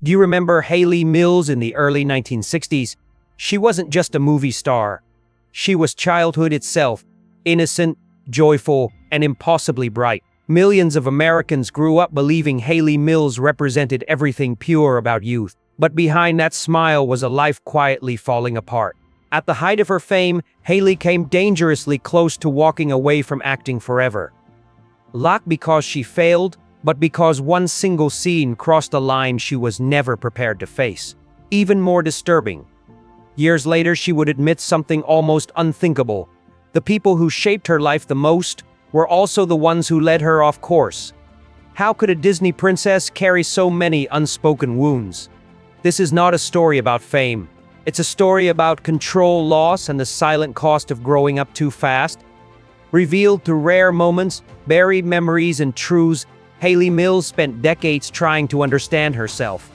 Do you remember Hayley Mills in the early 1960s? She wasn't just a movie star. She was childhood itself, innocent, joyful, and impossibly bright. Millions of Americans grew up believing Hayley Mills represented everything pure about youth. But behind that smile was a life quietly falling apart. At the height of her fame, Hayley came dangerously close to walking away from acting forever. Not because she failed, but because one single scene crossed a line she was never prepared to face. Even more disturbing, years later she would admit something almost unthinkable. The people who shaped her life the most were also the ones who led her off course. How could a Disney princess carry so many unspoken wounds? This is not a story about fame. It's a story about control, loss, and the silent cost of growing up too fast. Revealed through rare moments, buried memories, and truths, Hayley Mills spent decades trying to understand herself.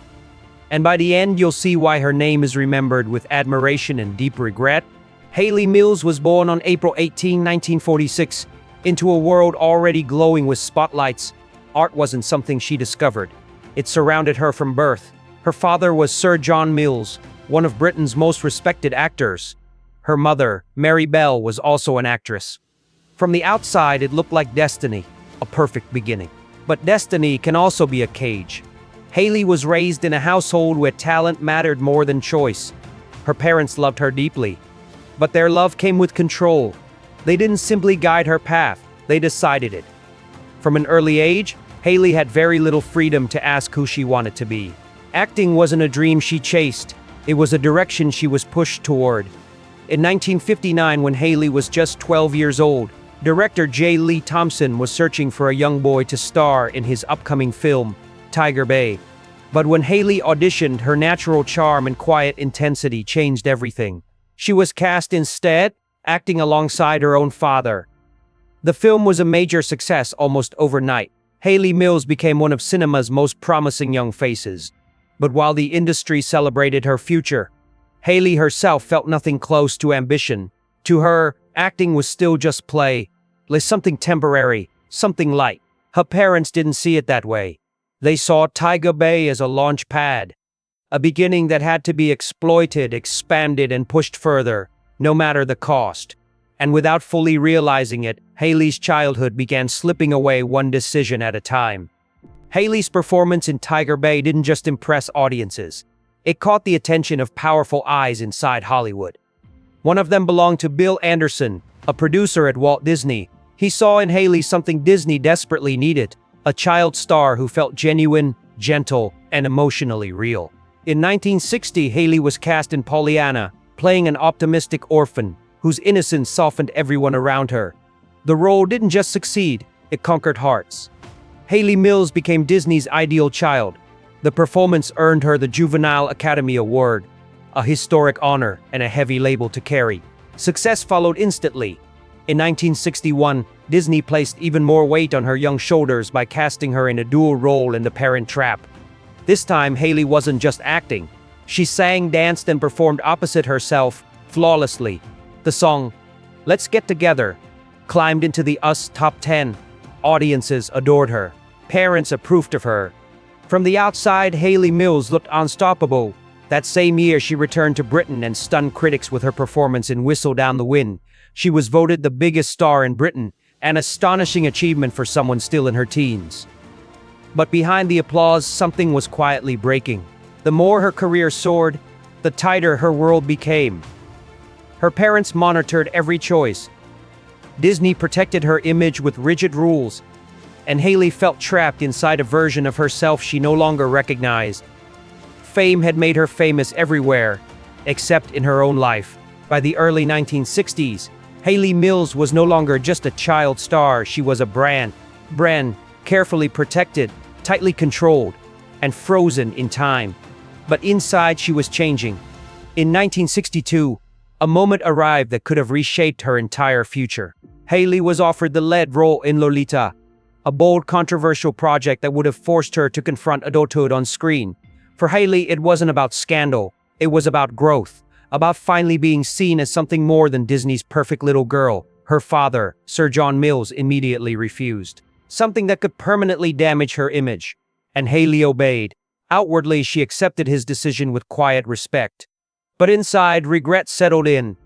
And by the end, you'll see why her name is remembered with admiration and deep regret. Hayley Mills was born on April 18, 1946, into a world already glowing with spotlights. Art wasn't something she discovered. It surrounded her from birth. Her father was Sir John Mills, one of Britain's most respected actors. Her mother, Mary Bell, was also an actress. From the outside, it looked like destiny, a perfect beginning. But destiny can also be a cage. Hayley was raised in a household where talent mattered more than choice. Her parents loved her deeply, but their love came with control. They didn't simply guide her path, they decided it. From an early age, Hayley had very little freedom to ask who she wanted to be. Acting wasn't a dream she chased, it was a direction she was pushed toward. In 1959, when Hayley was just 12 years old, director J. Lee Thompson was searching for a young boy to star in his upcoming film, Tiger Bay. But when Hayley auditioned, her natural charm and quiet intensity changed everything. She was cast instead, acting alongside her own father. The film was a major success almost overnight. Hayley Mills became one of cinema's most promising young faces. But while the industry celebrated her future, Hayley herself felt nothing close to ambition. To her, acting was still just play, like something temporary, something light. Her parents didn't see it that way. They saw Tiger Bay as a launch pad, a beginning that had to be exploited, expanded, and pushed further, no matter the cost. And without fully realizing it, Hayley's childhood began slipping away one decision at a time. Hayley's performance in Tiger Bay didn't just impress audiences. It caught the attention of powerful eyes inside Hollywood. One of them belonged to Bill Anderson, a producer at Walt Disney. He saw in Hayley something Disney desperately needed, a child star who felt genuine, gentle, and emotionally real. In 1960, Hayley was cast in Pollyanna, playing an optimistic orphan whose innocence softened everyone around her. The role didn't just succeed, it conquered hearts. Hayley Mills became Disney's ideal child. The performance earned her the Juvenile Academy Award, a historic honor and a heavy label to carry. Success followed instantly. In 1961, Disney placed even more weight on her young shoulders by casting her in a dual role in The Parent Trap. This time, Hayley wasn't just acting. She sang, danced, and performed opposite herself, flawlessly. The song, "Let's Get Together," climbed into the US Top 10. Audiences adored her. Parents approved of her. From the outside, Hayley Mills looked unstoppable. That same year, she returned to Britain and stunned critics with her performance in Whistle Down the Wind. She was voted the biggest star in Britain, an astonishing achievement for someone still in her teens. But behind the applause, something was quietly breaking. The more her career soared, the tighter her world became. Her parents monitored every choice. Disney protected her image with rigid rules, and Hayley felt trapped inside a version of herself she no longer recognized. Fame had made her famous everywhere, except in her own life. By the early 1960s, Hayley Mills was no longer just a child star, she was a brand, carefully protected, tightly controlled, and frozen in time. But inside she was changing. In 1962, a moment arrived that could have reshaped her entire future. Hayley was offered the lead role in Lolita, a bold, controversial project that would have forced her to confront adulthood on screen. For Hayley, it wasn't about scandal, it was about growth, about finally being seen as something more than Disney's perfect little girl. Her father, Sir John Mills, immediately refused. Something that could permanently damage her image. And Hayley obeyed. Outwardly, she accepted his decision with quiet respect. But inside, regret settled in,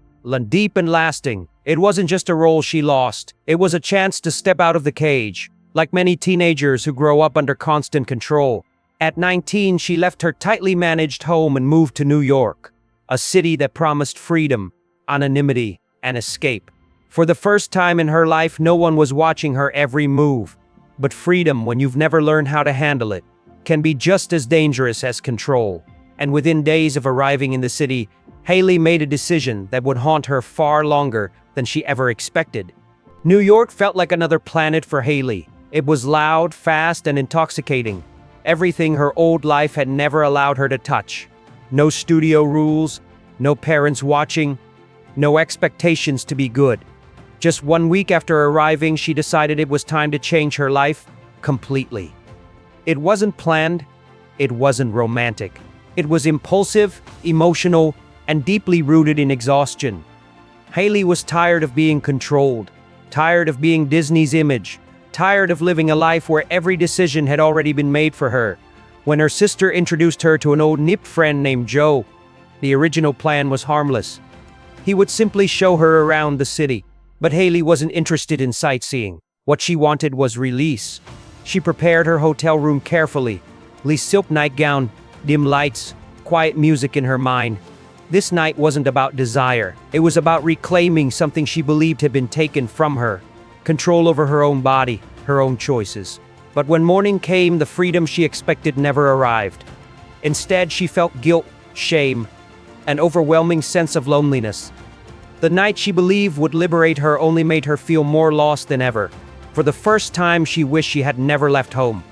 deep and lasting. It wasn't just a role she lost. It was a chance to step out of the cage, like many teenagers who grow up under constant control. At 19, she left her tightly managed home and moved to New York, a city that promised freedom, anonymity, and escape. For the first time in her life, no one was watching her every move. But freedom, when you've never learned how to handle it, can be just as dangerous as control. And within days of arriving in the city, Hayley made a decision that would haunt her far longer than she ever expected. New York felt like another planet for Hayley. It was loud, fast, and intoxicating. Everything her old life had never allowed her to touch. No studio rules, no parents watching, no expectations to be good. Just 1 week after arriving, she decided it was time to change her life completely. It wasn't planned, it wasn't romantic. It was impulsive, emotional, and deeply rooted in exhaustion. Hayley was tired of being controlled, tired of being Disney's image, tired of living a life where every decision had already been made for her. When her sister introduced her to an old Nip friend named Joe, the original plan was harmless. He would simply show her around the city. But Hayley wasn't interested in sightseeing. What she wanted was release. She prepared her hotel room carefully. Silk nightgown, dim lights, quiet music in her mind. This night wasn't about desire. It was about reclaiming something she believed had been taken from her. Control over her own body, her own choices. But when morning came, the freedom she expected never arrived. Instead, she felt guilt, shame, an overwhelming sense of loneliness. The night she believed would liberate her only made her feel more lost than ever. For the first time, she wished she had never left home.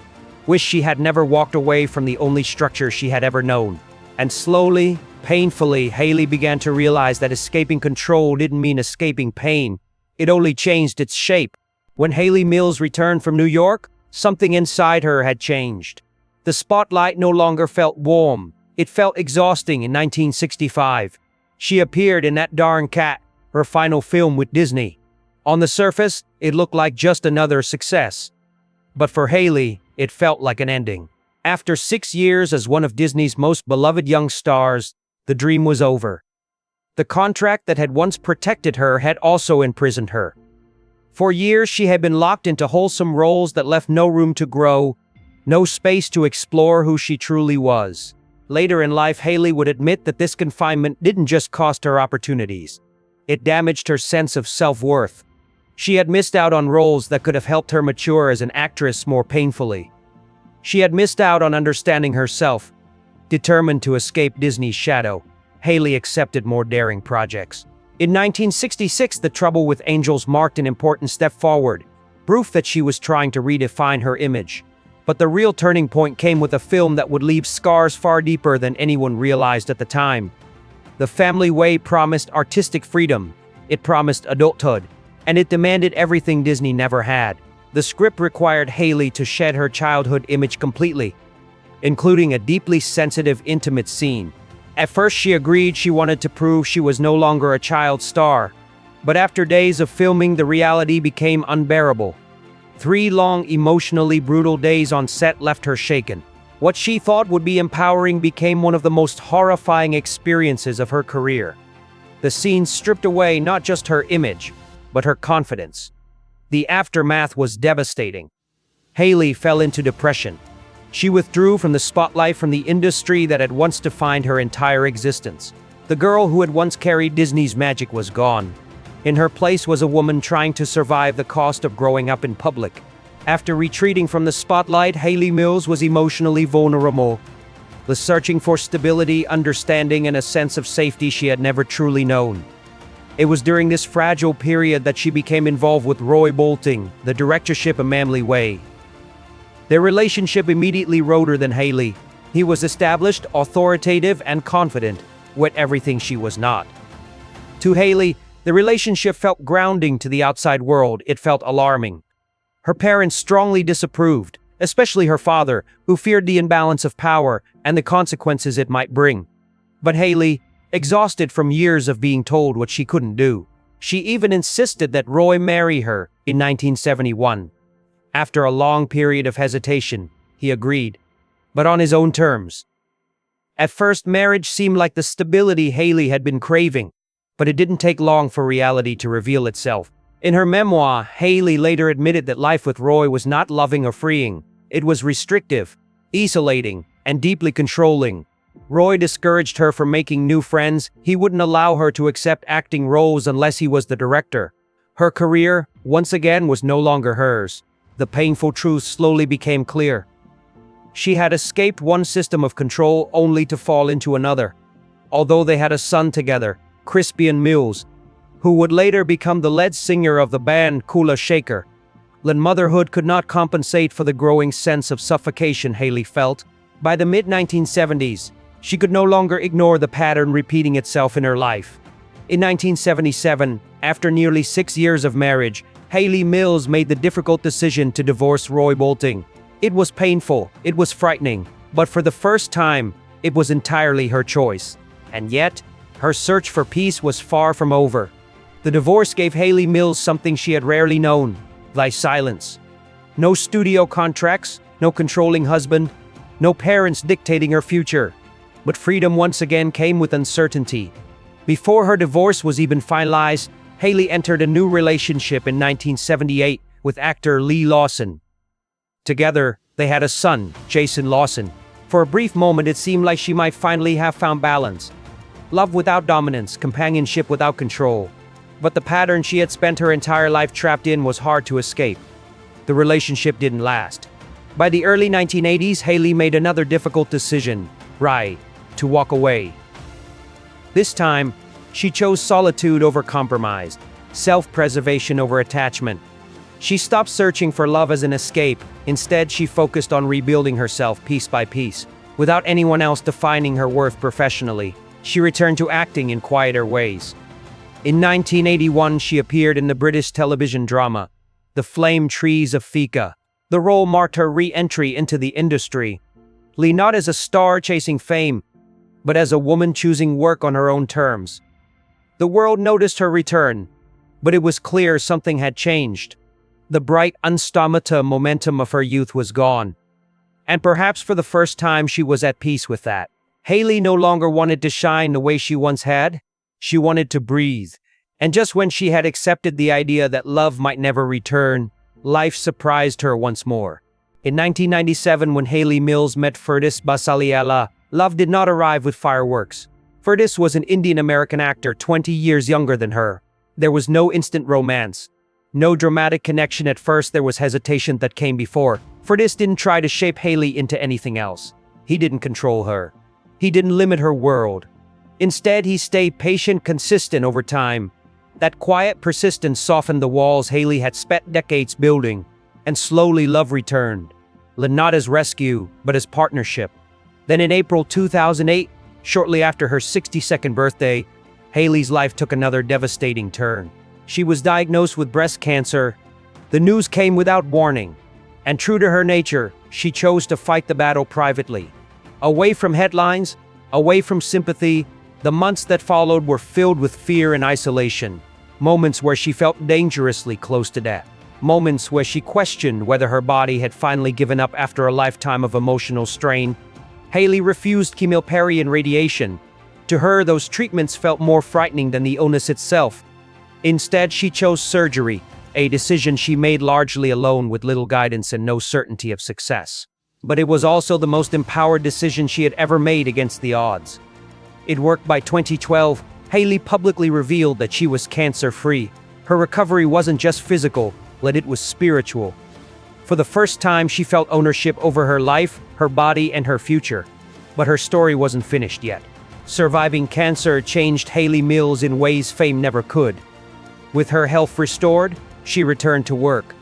Wished she had never walked away from the only structure she had ever known. And slowly, painfully, Hayley began to realize that escaping control didn't mean escaping pain. It only changed its shape. When Hayley Mills returned from New York, something inside her had changed. The spotlight no longer felt warm. It felt exhausting in 1965. She appeared in That Darn Cat, her final film with Disney. On the surface, it looked like just another success. But for Hayley, it felt like an ending. After 6 years as one of Disney's most beloved young stars, the dream was over. The contract that had once protected her had also imprisoned her. For years, she had been locked into wholesome roles that left no room to grow, no space to explore who she truly was. Later in life, Hayley would admit that this confinement didn't just cost her opportunities. It damaged her sense of self-worth. She had missed out on roles that could have helped her mature as an actress more painfully. She had missed out on understanding herself. Determined to escape Disney's shadow, Hayley accepted more daring projects. In 1966, The Trouble with Angels marked an important step forward, proof that she was trying to redefine her image. But the real turning point came with a film that would leave scars far deeper than anyone realized at the time. The Family Way promised artistic freedom, it promised adulthood, and it demanded everything Disney never had. The script required Hayley to shed her childhood image completely, including a deeply sensitive, intimate scene. At first she agreed. She wanted to prove she was no longer a child star. But after days of filming, the reality became unbearable. 3 long, emotionally brutal days on set left her shaken. What she thought would be empowering became one of the most horrifying experiences of her career. The scenes stripped away not just her image, but her confidence. The aftermath was devastating. Hayley fell into depression. She withdrew from the spotlight, from the industry that had once defined her entire existence. The girl who had once carried Disney's magic was gone. In her place was a woman trying to survive the cost of growing up in public. After retreating from the spotlight, Hayley Mills was emotionally vulnerable, searching for stability, understanding, and a sense of safety she had never truly known. It was during this fragile period that she became involved with Roy Bolting, the directorship of Family Way. Their relationship immediately wrote her than Hayley. He was established, authoritative, and confident, with everything she was not. To Hayley, the relationship felt grounding. To the outside world, it felt alarming. Her parents strongly disapproved, especially her father, who feared the imbalance of power and the consequences it might bring. But Hayley, exhausted from years of being told what she couldn't do, she even insisted that Roy marry her in 1971. After a long period of hesitation, he agreed. but on his own terms. At first, marriage seemed like the stability Hayley had been craving, but it didn't take long for reality to reveal itself. In her memoir, Hayley later admitted that life with Roy was not loving or freeing. It was restrictive, isolating, and deeply controlling. Roy discouraged her from making new friends. He wouldn't allow her to accept acting roles unless he was the director. Her career, once again, was no longer hers. The painful truth slowly became clear. She had escaped one system of control only to fall into another. Although they had a son together, Crispian Mills, who would later become the lead singer of the band Kula Shaker, motherhood could not compensate for the growing sense of suffocation Hayley felt. By the mid-1970s, she could no longer ignore the pattern repeating itself in her life. In 1977, after nearly 6 years of marriage, Hayley Mills made the difficult decision to divorce Roy Bolting. It was painful, it was frightening, but for the first time, it was entirely her choice. And yet, her search for peace was far from over. The divorce gave Hayley Mills something she had rarely known: silence. No studio contracts, no controlling husband, no parents dictating her future. But freedom once again came with uncertainty. Before her divorce was even finalized, Hayley entered a new relationship in 1978 with actor Lee Lawson. Together, they had a son, Jason Lawson. For a brief moment, it seemed like she might finally have found balance. Love without dominance, companionship without control. But the pattern she had spent her entire life trapped in was hard to escape. The relationship didn't last. By the early 1980s, Hayley made another difficult decision: to walk away. This time, she chose solitude over compromise, self-preservation over attachment. She stopped searching for love as an escape. Instead, she focused on rebuilding herself piece by piece. Without anyone else defining her worth professionally, she returned to acting in quieter ways. In 1981, she appeared in the British television drama, The Flame Trees of Fika. The role marked her re-entry into the industry. Lee, not as a star chasing fame, but as a woman choosing work on her own terms. The world noticed her return, but it was clear something had changed. The bright, unstoppable momentum of her youth was gone. And perhaps for the first time, she was at peace with that. Hayley no longer wanted to shine the way she once had. She wanted to breathe. And just when she had accepted the idea that love might never return, life surprised her once more. In 1997, when Hayley Mills met Ferdice Basaliala, love did not arrive with fireworks. Ferdice was an Indian-American actor 20 years younger than her. There was no instant romance. No dramatic connection at first. There was hesitation that came before. Ferdice didn't try to shape Hayley into anything else. He didn't control her. He didn't limit her world. Instead, he stayed patient, consistent over time. That quiet persistence softened the walls Hayley had spent decades building, and slowly love returned. Not as rescue, but as partnership. Then in April 2008, shortly after her 62nd birthday, Hayley's life took another devastating turn. She was diagnosed with breast cancer. The news came without warning, and true to her nature, she chose to fight the battle privately. Away from headlines, away from sympathy, the months that followed were filled with fear and isolation. Moments where she felt dangerously close to death. Moments where she questioned whether her body had finally given up after a lifetime of emotional strain. Hayley refused chemotherapy and radiation. To her, those treatments felt more frightening than the illness itself. Instead, she chose surgery, a decision she made largely alone with little guidance and no certainty of success. But it was also the most empowered decision she had ever made against the odds. It worked. By 2012, Hayley publicly revealed that she was cancer-free. Her recovery wasn't just physical, but it was spiritual. For the first time, she felt ownership over her life, her body, and her future. But her story wasn't finished yet. Surviving cancer changed Hayley Mills in ways fame never could. With her health restored, she returned to work.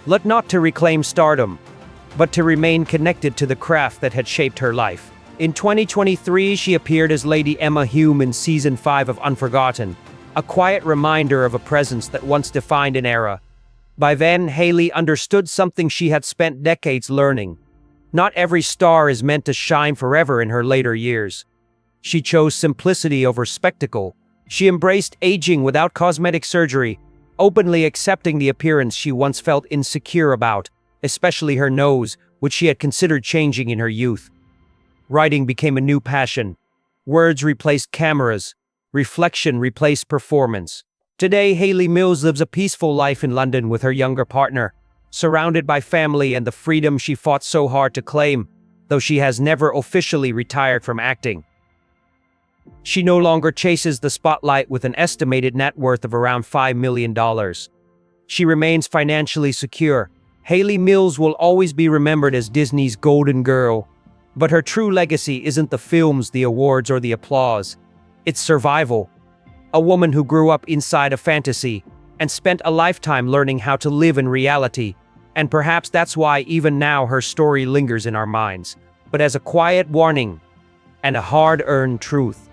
Not to reclaim stardom, but to remain connected to the craft that had shaped her life. In 2023, she appeared as Lady Emma Hume in Season 5 of Unforgotten, a quiet reminder of a presence that once defined an era. By then, Hayley understood something she had spent decades learning. Not every star is meant to shine forever in her later years. She chose simplicity over spectacle. She embraced aging without cosmetic surgery, openly accepting the appearance she once felt insecure about, especially her nose, which she had considered changing in her youth. Writing became a new passion. Words replaced cameras. Reflection replaced performance. Today, Hayley Mills lives a peaceful life in London with her younger partner, surrounded by family and the freedom she fought so hard to claim, though she has never officially retired from acting. She no longer chases the spotlight with an estimated net worth of around $5 million. She remains financially secure. Hayley Mills will always be remembered as Disney's golden girl, but her true legacy isn't the films, the awards, or the applause. It's survival. A woman who grew up inside a fantasy and spent a lifetime learning how to live in reality. And perhaps that's why even now her story lingers in our minds, but as a quiet warning and a hard-earned truth.